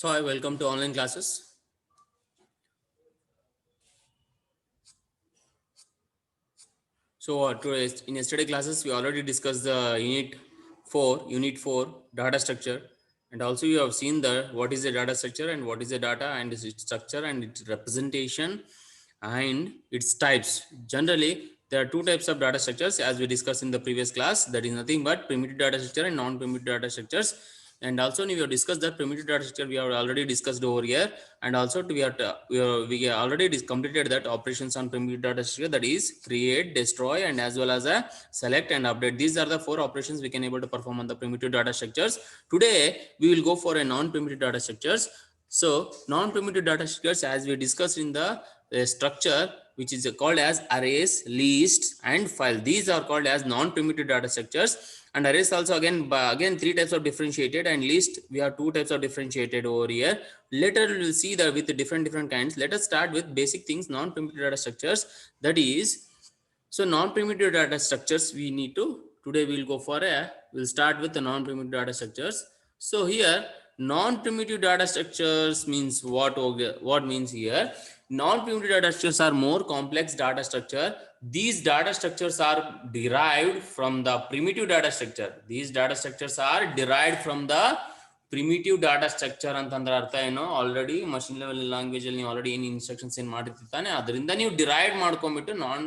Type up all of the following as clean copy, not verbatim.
So I welcome to online classes. So in yesterday classes we already discussed the unit 4 data structure, and also you have seen the what is the data structure and what is the data and its structure and its representation and its types. Generally there are two types of data structures as we discussed in the previous class, that is nothing but primitive data structure and non-primitive data structures. And also we have discussed that primitive data structure we have already discussed over here, and also we already completed that operations on primitive data structure, that is create, destroy, and as well as a select and update. These are the four operations we can able to perform on the primitive data structures. Today we will go for a non-primitive data structures. So non-primitive data structures, as we discussed in the structure, which is called as arrays, lists, and file. These are called as non-primitive data structures. And arrays also again three types of differentiated, and list we have two types of differentiated over here. Later we will see that with the different kinds. Let us start with basic things, non-primitive data structures. That is, so non-primitive data structures we need to today we'll start with the non-primitive data structures. So here non-primitive data structures means what means here. Non-primitive data structures are more complex data structure. These data structures are derived from the primitive data structure. These data structures are derived from the primitive data structure ಅಂತಂದ್ರೆ ಅರ್ಥ ಏನು, already machine level language ಅಲ್ಲಿ ನೀವು already ಏನು instructions ಏನು ಮಾಡಿರ್ತಾನೆ ಅದರಿಂದ ನೀವು ಡಿರೈವ್ ಮಾಡ್ಕೊಂಡ್ಬಿಟ್ಟು ನಾನ್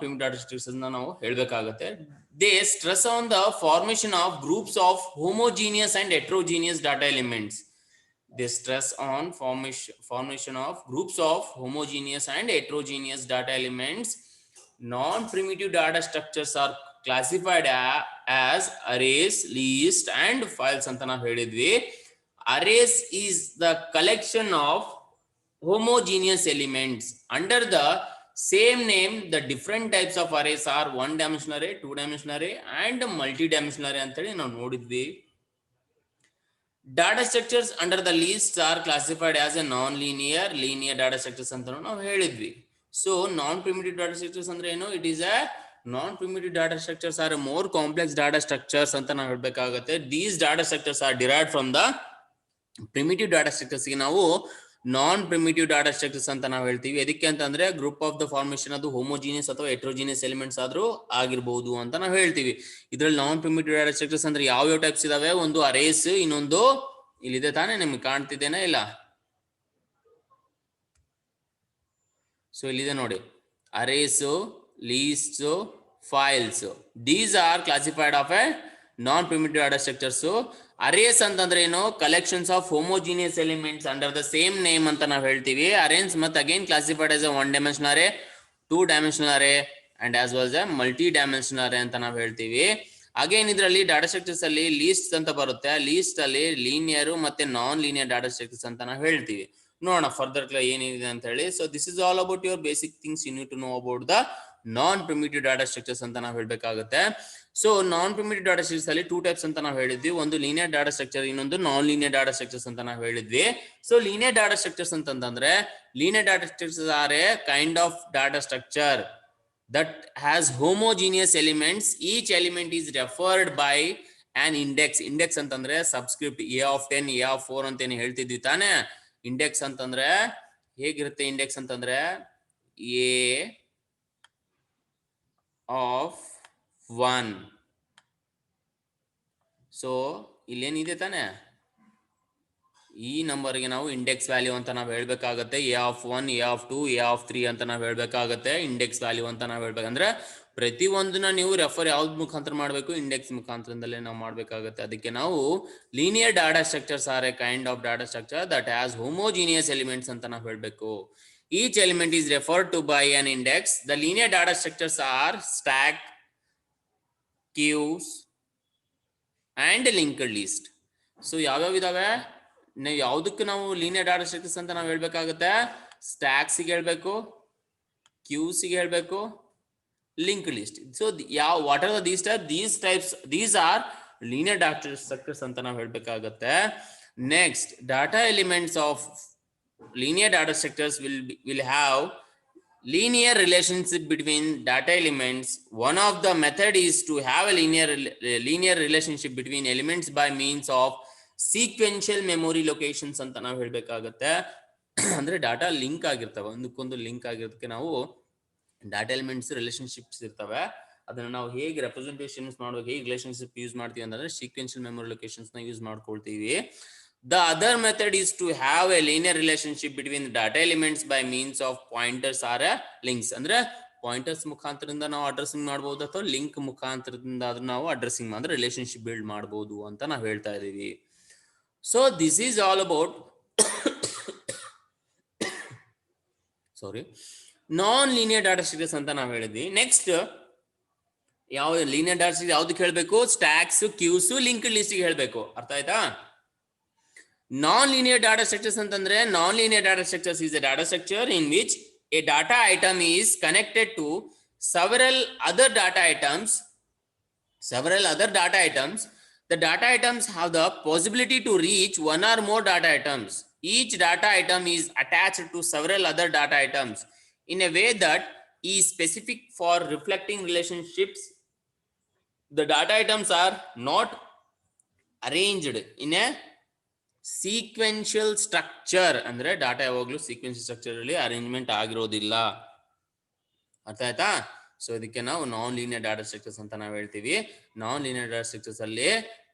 primitive data structures ನಾವು ಹೇಳಬೇಕಾಗುತ್ತೆ. They stress on the formation of groups of homogeneous and heterogeneous data elements. They stress on formation of groups of homogeneous and heterogeneous data elements. Non-primitive data structures are classified as arrays, lists, and files ಅಂತ ನಾವು ಹೇಳಿದ್ವಿ. Arrays is the collection of homogeneous elements. Under the same name, the different types of arrays are one dimensional array, two dimensional array, and multi-dimensional array ಅಂತ ಹೇಳಿ ನಾವು ನೋಡಿದ್ವಿ. Data structures under the lists are classified as a non-linear, linear data structures ಅಂತ ನಾವು ಹೇಳಿದ್ವಿ. So non-primitive data structures ಅಂದ್ರೆ ಏನು, it is a non-primitive data structures are a more complex data structures ಅಂತ ನಾವು ಹೇಳಬೇಕಾಗುತ್ತೆ. These data structures are derived from the primitive data structures ಗೆ ನಾವು ನಾನ್ primitive data structures ಅಂತ ನಾವು ಹೇಳ್ತೀವಿ. ಎದಕ್ಕೆ ಅಂತಂದ್ರೆ ಗ್ರೂಪ್ ಆಫ್ ದ ಫಾರ್ಮೇಶನ್ ಅದು ಹೋಮೋಜಿನಿಯಸ್ ಅಥವಾ ಹೆಟ್ರೋಜಿನಿಯಸ್ ಎಲಿಮೆಂಟ್ಸ್ ಆದ್ರೂ ಆಗಿರಬಹುದು ಅಂತ ನಾವು ಹೇಳ್ತೀವಿ. ಇದ್ರಲ್ಲಿ ನಾನ್ ಪ್ರಿಮಿಟಿವ್ ಡಾಟಾ ಸ್ಟ್ರಕ್ಚರ್ಸ್ ಅಂದ್ರೆ ಯಾವ ಟೈಪ್ಸ್ ಇದಾವೆ, ಒಂದು ಅರೇಸ್, ಇನ್ನೊಂದು ಇಲ್ಲಿದೆ ತಾನೇ, ನಿಮ್ಗೆ ಕಾಣ್ತಿದ್ದೇನೆ ಇಲ್ಲ, ಸೊ ಇಲ್ಲಿದೆ ನೋಡಿ, arrays, lists, files. These are classified of a non primitive data structures. Arrays ಅಂತಂದ್ರೆ ಏನು, collections of homogeneous elements under the same name ಅಂತ ನಾವು ಹೇಳ್ತೀವಿ. ಅರೇನ್ಸ್ ಮತ್ತೆ again classified as a one dimensional array, two dimensional array, and as well a multi dimensional array ಅಂತ ನಾವು ಹೇಳ್ತೀವಿ. Again ಇದರಲ್ಲಿ ಡಾಟಾ ಸ್ಟ್ರಕ್ಚರ್ಸ್ ಅಲ್ಲಿ ಲೀಸ್ಟ್ ಅಂತ ಬರುತ್ತೆ. ಲೀಸ್ಟ್ ಅಲ್ಲಿ ಲೀನಿಯರ್ ಮತ್ತೆ ನಾನ್ ಲೀನಿಯರ್ ಡಾಟಾ ಸ್ಟ್ರಕ್ಚರ್ಸ್ ಅಂತ ನಾವು ಹೇಳ್ತೀವಿ. ನೋಡೋಣ ಫರ್ದರ್ ಏನಿದೆ ಅಂತ ಹೇಳಿ. So this is all about your basic things you need to know about the non primitive data structures ಅಂತ ನಾವು ಹೇಳ್ಬೇಕಾಗುತ್ತೆ. So non primitive data structures ಅಲ್ಲಿ ಟೂ ಟೈಪ್ಸ್ ಅಂತ ನಾವು ಹೇಳಿದ್ವಿ, ಒಂದು ಲೀನಿಯರ್ ಡಾಟಾ ಸ್ಟ್ರಕ್ಚರ್, ಇನ್ನೊಂದು ನಾನ್ ಲೀನಿಯರ್ ಡಾಟಾ ಸ್ಟ್ರಕ್ಚರ್ಸ್ ಅಂತ ನಾವು ಹೇಳಿದ್ವಿ. ಸೊ ಲೀನಿಯರ್ ಡಾಟಾ ಸ್ಟ್ರಕ್ಚರ್ಸ್ ಅಂತಂದ್ರೆ linear data structures are a kind of data structure that has homogeneous elements. Each element is referred by an index. Index ಅಂತಂದ್ರೆ subscript a of 10, a of 4 ಅಂತ ಏನು ಹೇಳ್ತಿದ್ವಿ ತಾನೆ. Index ಅಂತಂದ್ರೆ ಹೇಗಿರುತ್ತೆ, index ಅಂತಂದ್ರೆ a of 1. So ಇಲ್ಲೇನಿದೆ ತಾನೆ, ಈ ನಂಬರ್ಗೆ ನಾವು ಇಂಡೆಕ್ಸ್ ವ್ಯಾಲ್ಯೂ ಅಂತ ನಾವು ಹೇಳ್ಬೇಕಾಗತ್ತೆ. A of 1, A of 2, A of 3 ಅಂತ ನಾವು ಹೇಳ್ಬೇಕಾಗತ್ತೆ. ಇಂಡೆಕ್ಸ್ ವ್ಯಾಲ್ಯೂ ಅಂತ ನಾವು ಹೇಳ್ಬೇಕಂದ್ರೆ ಪ್ರತಿ ಒಂದನ್ನ ನೀವು ರೆಫರ್ ಯಾವ್ದು ಮುಖಾಂತರ ಮಾಡಬೇಕು, ಇಂಡೆಕ್ಸ್ ಮುಖಾಂತರದಲ್ಲೇ ನಾವು ಮಾಡ್ಬೇಕಾಗತ್ತೆ. ಅದಕ್ಕೆ ನಾವು linear data structures are a kind of data structure that has homogeneous elements ಅಂತ ನಾವು ಹೇಳ್ಬೇಕು. Each element is referred to by an index. The linear data structures are stack, queues and linked list. So ಯಾವ್ಯಾವ ಇದಾವೆ, ನಾವು ಯಾವುದಕ್ಕೆ ನಾವು linear data structures ಅಂತ ನಾವು ಹೇಳ್ಬೇಕಾಗುತ್ತೆ, ಸ್ಟ್ಯಾಕ್ಸಿಗೆ ಹೇಳ್ಬೇಕು, ಕ್ಯೂಸಿಗೆ ಹೇಳ್ಬೇಕು, link list. So what are these types, these are linear data structures ಅಂತ ನಾವು ಹೇಳ್ಬೇಕಾಗುತ್ತೆ. Next, data elements of linear data structures will have linear relationship between data elements. One of the method is to have a linear relationship between elements by means of sequential memory locations ಅಂತ ನಾವು ಹೇಳ್ಬೇಕಾಗತ್ತೆ. ಅಂದ್ರೆ data link ಆಗಿರ್ತವೆ, ಒಂದಕ್ಕೊಂದು link ಆಗಿರೋದಕ್ಕೆ ನಾವು data elements relationships ಇರ್ತವೆ, ಅದನ್ನ ನಾವು ಹೇಗೆ ರೆಪ್ರೆಸೆಂಟೇಷನ್ಸ್ ಮಾಡ್ಬೇಕು, ಹೇಗೆ ರಿಲೇಶನ್ಶಿಪ್ ಯೂಸ್ ಮಾಡ್ತೀವಿ ಅಂತಂದ್ರೆ ಸೀಕ್ವೆನ್ಷಿಯಲ್ ಮೆಮೊರಿ ಲೊಕೇಶನ್ಸ್ ನ ಯೂಸ್ ಮಾಡ್ಕೊಳ್ತೀವಿ. The other method is to have a linear relationship between the data elements by means of pointers or links. ಅಂದ್ರೆ ಪಾಯಿಂಟರ್ಸ್ ಮುಖಾಂತರದಿಂದ ನಾವು ಅಡ್ರೆಸಿಂಗ್ ಮಾಡಬಹುದು, ಅಥವಾ ಲಿಂಕ್ ಮುಖಾಂತರದಿಂದ ಅದನ್ನ ನಾವು ಅಡ್ರೆಸಿಂಗ್ ಅಂದ್ರೆ ರಿಲೇಶನ್ಶಿಪ್ ಬಿಲ್ಡ್ ಮಾಡಬಹುದು ಅಂತ ನಾವು ಹೇಳ್ತಾ ಇದೀವಿ. So this is all about sorry non linear data structures ಅಂತ ನಾವು ಹೇಳಿದ್ವಿ. ನೆಕ್ಸ್ಟ್ ಯಾವ ಲೀನಿಯರ್ ಡಾಟಾ ಸ್ಟ್ರಕ್ಚರ್ ಯಾವ್ದಕ್ಕೆ ಹೇಳ್ಬೇಕು? ಸ್ಟ್ಯಾಕ್ಸ್, ಕ್ಯೂಸ್, ಲಿಂಕ್ಡ್ ಲಿಸ್ಟ್ ಗೆ ಹೇಳ್ಬೇಕು. ಅರ್ಥ ಆಯ್ತಾ? Non-linear data structures ಅಂತಂದ್ರೆ non-linear data structures is a data structure in which a data item is connected to several other data items. The data items have the possibility to reach one or more data items. Each data item is attached to several other data items in a way that is specific for reflecting relationships. The data items are not arranged in a sequential structure. ಅಂದ್ರೆ data ಯಾವಾಗಲೂ sequential structure ಅಲ್ಲಿ arrangement ಆಗಿರೋದಿಲ್ಲ. ಅರ್ಥ ಆಯ್ತಾ? So ಇದಕ್ಕೆ ನಾವು non linear data structures ಅಂತ ನಾವು ಹೇಳ್ತೀವಿ. ನಾನ್ ಲೀನಿಯರ್ ಡಾಟಾ ಸ್ಟ್ರಕ್ಚರ್ಸ್ ಅಲ್ಲಿ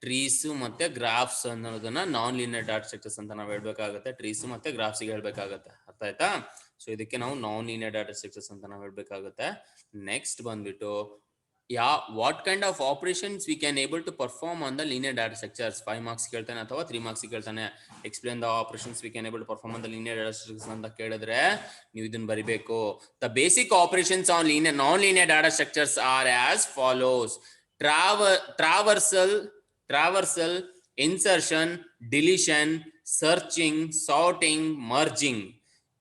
ಟ್ರೀಸ್ ಮತ್ತೆ ಗ್ರಾಫ್ಸ್ ಅನ್ನೋದನ್ನ ನಾನ್ ಲೀನಿಯರ್ ಡಾಟಾ ಸ್ಟ್ರಕ್ಚರ್ಸ್ ಅಂತ ನಾವು ಹೇಳ್ಬೇಕಾಗುತ್ತೆ. ಟ್ರೀಸ್ ಮತ್ತೆ ಗ್ರಾಫ್ಸ್ ಗೆ ಹೇಳ್ಬೇಕಾಗತ್ತೆ. ಅರ್ಥ ಆಯ್ತಾ? ಸೊ ಇದಕ್ಕೆ ನಾವು ನಾನ್ ಲೀನಿಯರ್ ಡಾಟಾ ಸ್ಟ್ರಕ್ಚರ್ಸ್ ಅಂತ ನಾವು ಹೇಳ್ಬೇಕಾಗುತ್ತೆ. ನೆಕ್ಸ್ಟ್ ಬಂದ್ಬಿಟ್ಟು what kind of operations we can able to perform on the linear data structures. 5 marks ಕೇಳ್ತಾನೆ ಅಥವಾ 3 marks ಕೇಳ್ತಾನೆ. Explain the operations we can able to perform on the linear data structures ಅಂತ ಕೇಳಿದ್ರೆ ನೀವು ಇದನ್ನ ಬರಿಬೇಕು. The basic operations on non-linear data structures are as follows: traversal, insertion, deletion, searching, sorting, merging.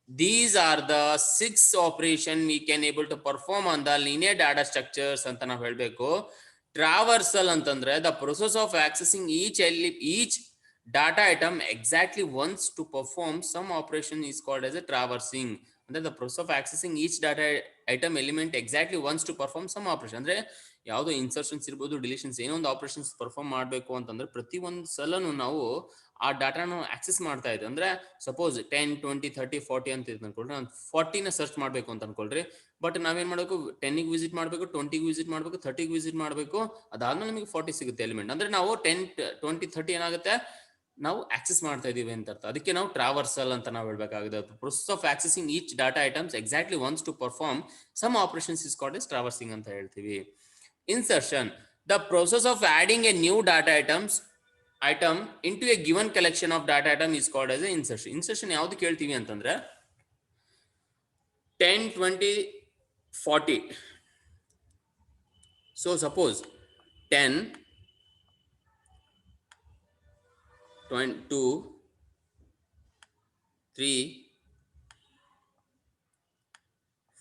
These are the 6 operation we can able to perform on the linear data structures ಅಂತ ನಾವು ಹೇಳಬೇಕು. Traversal ಅಂತಂದ್ರೆ the process of accessing each data item exactly once to perform some operation is called as a traversing. ಅಂದ್ರೆ the process of accessing each data item element exactly once to perform some operation. ಅಂದ್ರೆ ಯಾವುದೋ ಇನ್ಸರ್ಷನ್ಸ್ ಇರ್ಬೋದು, ಡಿಲೀಷನ್ಸ್, ಏನೋ ಒಂದು operations perform ಮಾಡಬೇಕು ಅಂತಂದ್ರೆ ಪ್ರತಿ ಒಂದು ಸಲನು ನಾವು ಆ ಡಾಟಾನು ಆಕ್ಸೆಸ್ ಮಾಡ್ತಾ ಇದ್ದೆ. ಅಂದ್ರೆ ಸಪೋಸ್ 10, 20, 30, 40 ಅಂತ ಇತ್ತು ಅನ್ಕೊಳ್ರಿ, ನಾನು 40ನ ಸರ್ಚ್ ಮಾಡಬೇಕು ಅಂತ ಅನ್ಕೊಳ್ರಿ. ಬಟ್ ನಾವೇನ್ ಮಾಡಬೇಕು? 10ಗೆ ವಿಸಿಟ್ ಮಾಡಬೇಕು, 20ಗೆ ವಿಸಿಟ್ ಮಾಡಬೇಕು, 30ಗೆ ವಿಸಿಟ್ ಮಾಡಬೇಕು. ಅದಾದ್ಮೇಲೆ ನಮಗೆ 40 ಸಿಗುತ್ತೆ ಎಲಿಮೆಂಟ್. ಅಂದ್ರೆ ನಾವು 10, 20, 30 ಏನಾಗುತ್ತೆ, ನಾವು ಆಕ್ಸೆಸ್ ಮಾಡ್ತಾ ಇದೀವಿ ಅಂತ ಅರ್ಥ. ಅದಕ್ಕೆ ನಾವು ಟ್ರಾವರ್ಸಲ್ ಅಂತ ನಾವು ಹೇಳ್ಬೇಕಾಗಿದೆ. Process of accessing each data items exactly once to perform some operations is called as traversing ಅಂತ ಹೇಳ್ತೀವಿ. Insertion, the process of adding a new data item into a given collection of data item is called as a insertion. Insertion ಯಾವ್ದು ಕೇಳ್ತೀವಿ ಅಂತಂದ್ರೆ 10, 20, 40. So suppose 10, 2, 3,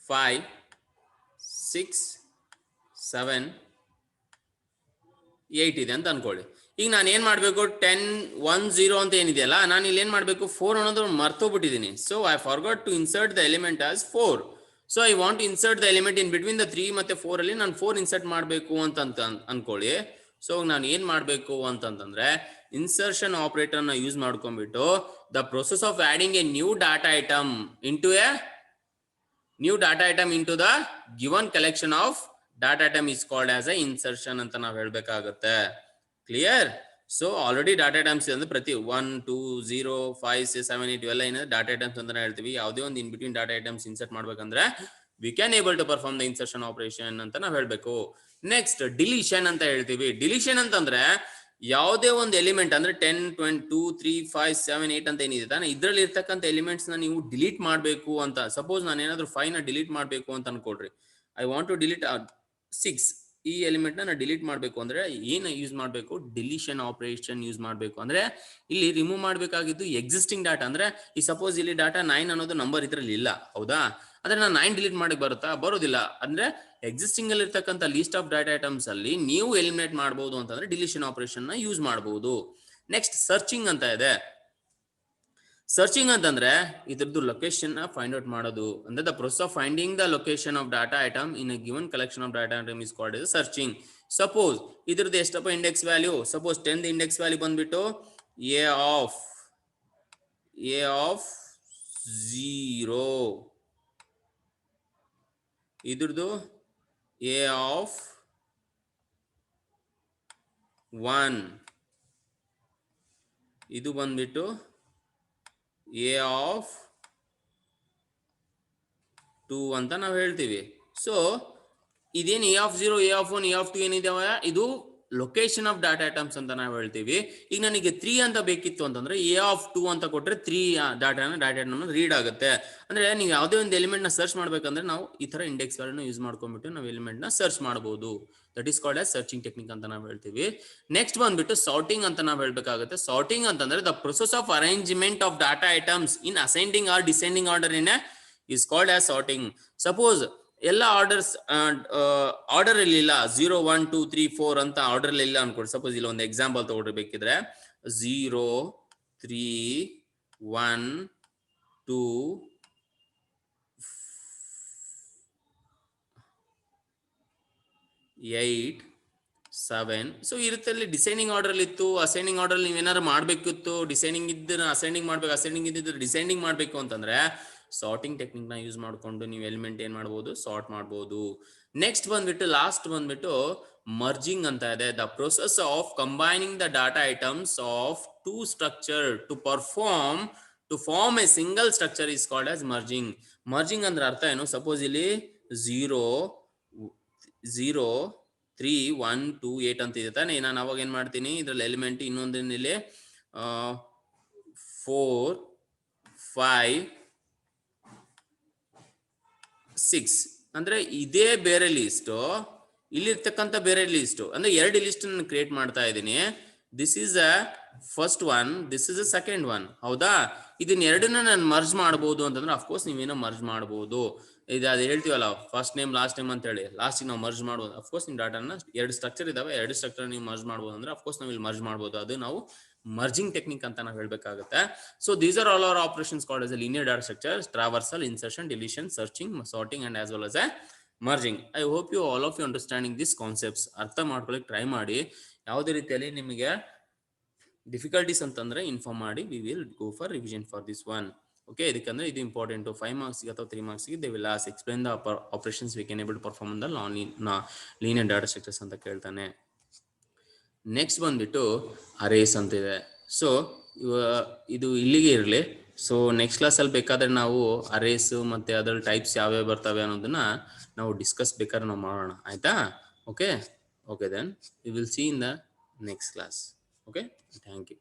5, 6, 7, 8 ಇದೆ ಅಂತ ಅನ್ಕೊಳ್ಳಿ. ಈಗ ನಾನು ಏನ್ ಮಾಡ್ಬೇಕು? 10, 1, 0 ಅಂತ ಏನಿದೆಯಲ್ಲ, ನಾನು ಇಲ್ಲಿ ಏನ್ ಮಾಡ್ಬೇಕು? 4 ಅನ್ನೋದು ಮರ್ತೋಗ್ಬಿಟ್ಟಿದ್ದೀನಿ. So I forgot to insert the element as 4. So I want to insert the element in between the 3 ಮತ್ತೆ 4 ಅಲ್ಲಿ ನಾನು 4 ಇನ್ಸರ್ಟ್ ಮಾಡಬೇಕು ಅಂತ ಅನ್ಕೊಳ್ಳಿ. ಸೊ ನಾನು ಏನ್ ಮಾಡ್ಬೇಕು ಅಂತಂದ್ರೆ ಇನ್ಸರ್ಷನ್ ಆಪರೇಟರ್ ನ ಯೂಸ್ ಮಾಡ್ಕೊಂಡ್ಬಿಟ್ಟು the process of adding a new data item into the given collection of data item is called as a insertion ಅಂತ ನಾವು ಹೇಳ್ಬೇಕಾಗತ್ತೆ. Clear? So already data items ಅಂದ್ರೆ ಪ್ರತಿ 1, 2, 0, 5, 6, 7, 8 ಇವೆಲ್ಲ ಏನಿದೆ ಡಾಟಾ ಐಟಮ್ಸ್ ಅಂತ ಹೇಳ್ತೀವಿ. ಯಾವುದೇ ಒಂದು in between data items insert ಮಾಡ್ಬೇಕಂದ್ರೆ we can able to perform the insertion operation ಅಂತ ನಾವು ಹೇಳ್ಬೇಕು. ನೆಕ್ಸ್ಟ್ ಡಿಲೀಷನ್ ಅಂತ ಹೇಳ್ತೀವಿ. ಡಿಲೀಷನ್ ಅಂತಂದ್ರೆ ಯಾವುದೇ ಒಂದು ಎಲಿಮೆಂಟ್ ಅಂದ್ರೆ 10, 20, 2, 3, 5, 7, 8 ಅಂತ ಏನಿದೆ ತಾನೆ, ಇದ್ರಲ್ಲಿ ಇರ್ತಕ್ಕಂಥ ಎಲಿಮೆಂಟ್ಸ್ ನ ನೀವು ಡಿಲೀಟ್ ಮಾಡಬೇಕು ಅಂತ. ಸಪೋಸ್ ನಾನು ಏನಾದ್ರು 5 ನ ಡಿಲೀಟ್ ಮಾಡಬೇಕು ಅಂತ ಅನ್ಕೊಳ್ರಿ. I want to delete 6. ಈ ಎಲಿಮೆಂಟ್ ನ ಡಿಲೀಟ್ ಮಾಡಬೇಕು ಅಂದ್ರೆ ಏನು ಯೂಸ್ ಮಾಡಬೇಕು? ಡಿಲೀಷನ್ ಆಪರೇಷನ್ ಯೂಸ್ ಮಾಡಬೇಕು. ಅಂದ್ರೆ ಇಲ್ಲಿ ರಿಮೂವ್ ಮಾಡಬೇಕಾಗಿದ್ದು ಎಕ್ಸಿಸ್ಟಿಂಗ್ ಡಾಟಾ. ಅಂದ್ರೆ ಈ ಸಪೋಸ್ ಇಲ್ಲಿ ಡಾಟಾ 9 ಅನ್ನೋದು ನಂಬರ್ ಇದ್ರಲ್ಲಿ ಇಲ್ಲ, ಹೌದಾ? ಅಂದ್ರೆ ನಾನು 9 ಡಿಲೀಟ್ ಮಾಡಕ್ ಬರುತ್ತಾ? ಬರೋದಿಲ್ಲ. ಅಂದ್ರೆ ಎಕ್ಸಿಸ್ಟಿಂಗ್ ಅಲ್ಲಿ ಇರ್ತಕ್ಕಂಥ ಲೀಸ್ಟ್ ಆಫ್ ಡಾಟಾ ಐಟಮ್ಸ್ ಅಲ್ಲಿ ನೀವು ಎಲಿಮಿನೇಟ್ ಮಾಡಬಹುದು ಅಂತಂದ್ರೆ ಡಿಲೀಷನ್ ಆಪರೇಷನ್ ನ ಯೂಸ್ ಮಾಡಬಹುದು. ನೆಕ್ಸ್ಟ್ ಸರ್ಚಿಂಗ್ ಅಂತ ಇದೆ. ಸರ್ಚಿಂಗ್ ಅಂತಂದ್ರೆ ಇದ್ರದ್ದು ಲೊಕೇಶನ್ ನ ಫೈಂಡ್ ಔಟ್ ಮಾಡೋದು. ಅಂದ್ರೆ the process of finding the location of data item in a given collection of data item is called S searching. Suppose ಇದ್ರದ್ದು ಎಷ್ಟಪ್ಪ index value? Suppose 10 index value ಬಂದ್ಬಿಟ್ಟು a of 0 ಇದ್ರದ್ದು a of 1 ಇದು ಬಂದ್ಬಿಟ್ಟು a of 2 ಅಂತ ನಾವು ಹೇಳ್ತೀವಿ. So ಇದೇನು A of 0 A of 1 A of 2 ಏನಿದಾವೆ ಇದು ಲೊಕೇಶನ್ ಆಫ್ ಡಾಟಾ ಐಟಮ್ಸ್ ಅಂತ ನಾವು ಹೇಳ್ತೀವಿ. ಈಗ ನನಗೆ 3 ಅಂತ ಬೇಕಿತ್ತು ಅಂತಂದ್ರೆ ಎ ಆಫ್ 2 ಅಂತ ಕೊಟ್ರೆ 3 ಡಾಟಾ ಐಟಮ್ ರೀಡ್ ಆಗುತ್ತೆ. ಅಂದ್ರೆ ನೀವು ಯಾವುದೇ ಒಂದು ಎಲಿಮೆಂಟ್ ನ ಸರ್ಚ್ ಮಾಡ್ಬೇಕಂದ್ರೆ ನಾವು ಈ ತರ ಇಂಡೆಕ್ಸ್ ವ್ಯಾಲ್ಯೂನ ಯೂಸ್ ಮಾಡ್ಕೊಂಡ್ಬಿಟ್ಟು ನಾವು ಎಲಿಮೆಂಟ್ ನ ಸರ್ಚ್ ಮಾಡಬಹುದು. That is called as searching technique ಅಂತ ನಾವು ಹೇಳ್ತೀವಿ. ನೆಕ್ಸ್ಟ್ ಬಂದ್ಬಿಟ್ಟು ಸಾರ್ಟಿಂಗ್ ಅಂತ ನಾವು ಹೇಳ್ಬೇಕಾಗುತ್ತೆ. ಸಾರ್ಟಿಂಗ್ ಅಂತಂದ್ರೆ the process of arrangement of data items in ascending or descending order in is called as sorting. Suppose ಎಲ್ಲ ಆರ್ಡರ್ಸ್ ಆರ್ಡರ್ ಅಲ್ಲಿ ಇಲ್ಲ 0 1 2 3 4 ಅಂತ ಆರ್ಡರ್ ಅಲ್ಲಿ ಇಲ್ಲ ಅನ್ಕೊಳ್ಳಿ. ಸಪೋಸ್ ಇಲ್ಲ ಒಂದು ಎಕ್ಸಾಂಪಲ್ ತಗೊಳ್ಬೇಕಿದ್ರೆ 0 3 1 2 8 7 ಸೊ ಇರುತ್ತೆ. ಅಲ್ಲಿ ಡಿಸೈನಿಂಗ್ ಆರ್ಡರ್ ಅಲ್ಲಿ ಇತ್ತು, ಅಸೆಂಡಿಂಗ್ ಆರ್ಡರ್ ಅಲ್ಲಿ ನೀವೇನಾದ್ರು ಮಾಡ್ಬೇಕಿತ್ತು, ಡಿಸೈನಿಂಗ್ ಇದ್ದ ಅಸೆಂಡಿಂಗ್ ಮಾಡ್ಬೇಕು, ಅಸೆಂಡಿಂಗ್ ಇದ್ದಿದ್ದು ಡಿಸೈನಿಂಗ್ ಮಾಡ್ಬೇಕು ಅಂತಂದ್ರೆ ಸಾರ್ಟಿಂಗ್ ಟೆಕ್ನಿಕ್ ನ ಯೂಸ್ ಮಾಡ್ಕೊಂಡು ನೀವು ಎಲಿಮೆಂಟ್ ಏನ್ ಮಾಡಬಹುದು, ಸಾರ್ಟ್ ಮಾಡಬಹುದು. ನೆಕ್ಸ್ಟ್ ಬಂದ್ಬಿಟ್ಟು ಲಾಸ್ಟ್ ಬಂದ್ಬಿಟ್ಟು ಮರ್ಜಿಂಗ್ ಅಂತ ಇದೆ. The process of combining the data items of two structure to form a single structure is called as merging. Merging ಅಂದ್ರೆ ಅರ್ಥ ಏನು? ಸಪೋಸ್ ಇಲ್ಲಿ 0 0 3 1 2 8 ಅಂತ ಇದೆ ತಾನೆ. ನಾನು ಅವಾಗ ಏನ್ ಮಾಡ್ತೀನಿ, ಇದ್ರಲ್ಲಿ ಎಲಿಮೆಂಟ್ ಇನ್ನೊಂದಿನಲ್ಲಿ 4 5 6 ಅಂದ್ರೆ ಇದೇ ಬೇರೆ ಲಿಸ್ಟ್, ಇಲ್ಲಿರ್ತಕ್ಕಂಥ ಬೇರೆ ಲಿಸ್ಟ್, ಅಂದ್ರೆ ಎರಡು ಲಿಸ್ಟ್ ನಾನು ಕ್ರಿಯೇಟ್ ಮಾಡ್ತಾ ಇದ್ದೀನಿ. This is a first one, this is a second one. ಹೌದಾ? ಇದನ್ನ ಎರಡನ್ನ ನಾನು ಮರ್ಜ್ ಮಾಡಬಹುದು ಅಂತಂದ್ರೆ ಅಫ್ಕೋರ್ಸ್ ನೀವೇನೋ ಮರ್ಜ್ ಮಾಡಬಹುದು. ಇದು ಅದು ಹೇಳ್ತೀವಲ್ಲ ಫಸ್ಟ್ ನೇಮ್ ಲಾಸ್ಟ್ ನೇಮ್ ಅಂತ ಹೇಳಿ, ಲಾಸ್ಟ್ ನಾವು ಮರ್ಜ್ ಮಾಡಬಹುದು. ಅಫ್ಕೋರ್ಸ್ ನಿಮ್ಮ ಡಾಟಾನ ಎರಡು ಸ್ಟ್ರಕ್ಚರ್ ಇದಾವೆ, ಎರಡು ಸ್ಟ್ರಕ್ಚರ್ ನೀವು ಮರ್ಜ್ ಮಾಡಬಹುದು ಅಂದ್ರೆ ಅಫ್ಕೋರ್ಸ್ ನಾವು ಇಲ್ಲಿ ಮರ್ಜ್ ಮಾಡಬಹುದು. ಅದು ನಾವು ಮರ್ಜಿಂಗ್ ಟೆಕ್ನಿಕ್ ಅಂತ ನಾವು ಹೇಳ್ಬೇಕಾಗುತ್ತೆ. So these are all our operations called as a linear data structure: traversal, insertion, deletion, searching, sorting and as well as a merging. I hope you all of you understanding these concepts. ಅರ್ಥ ಮಾಡ್ಕೊಳ್ಳಿಕ್ಕೆ try ಮಾಡಿ. ಯಾವುದೇ ರೀತಿಯಲ್ಲಿ ನಿಮಗೆ difficulties ಅಂತಂದ್ರೆ inform ಮಾಡಿ. We will go for revision for this one. Okay, ಇದಕ್ಕಂದ್ರೆ ಇದು ಇಂಪಾರ್ಟೆಂಟ್. 5 ಮಾರ್ಕ್ಸ್ ಅಥವಾ 3 ಮಾರ್ಕ್ಸ್ ಗೆ they will ask explain the operations we can able to perform in the linear data structures ಅಂತ ಕೇಳ್ತಾನೆ. ನೆಕ್ಸ್ಟ್ ಬಂದ್ಬಿಟ್ಟು arrays ಅಂತಿದೆ. So ಇದು ಇಲ್ಲಿಗೆ ಇರಲಿ. ಸೊ ನೆಕ್ಸ್ಟ್ ಕ್ಲಾಸಲ್ಲಿ ಬೇಕಾದ್ರೆ ನಾವು ಅರೇಸ್ ಮತ್ತೆ ಅದರ ಟೈಪ್ಸ್ ಯಾವ್ಯಾವ ಬರ್ತವೆ ಅನ್ನೋದನ್ನ ನಾವು ಡಿಸ್ಕಸ್ ಬೇಕಾದ್ರೆ ನಾವು ಮಾಡೋಣ. ಆಯ್ತಾ? Okay, then we will see in the next class. Okay, thank you.